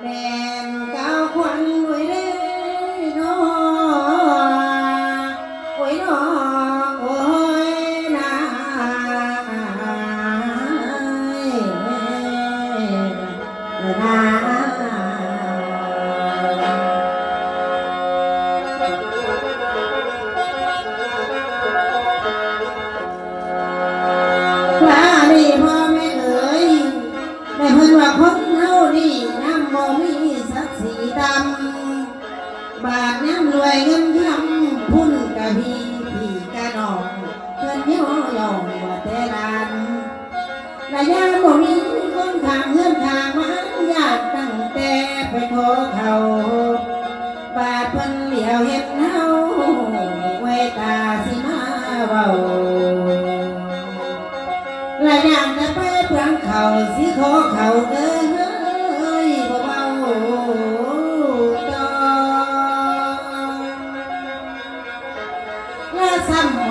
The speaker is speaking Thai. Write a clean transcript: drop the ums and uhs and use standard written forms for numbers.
แม่นเก้าควันรวยเด้น้อโอ้ยน้อโอ้ยนาว่านี่พ่อแม่เอ๋ยแม่เพิ่นว่าคนเฮานี่น้ำบ่มีสักสีดำบาทน้ำรวยเงินคำพุ่นกะพี่พี่กะน้องเพิ่นย่อย่องว่าแต่ลานระยะบ่มีคนข้างเฮือนข้างมันยากตั้งแต่ไปขอเขาบาดเพิ่นเหลียวเห็นเฮาไว้ตาสิมาเว้าและอยากจะไปเพื่อนเขาสิขอเขาเอ้ยบ่เบาดอกและซ้ำ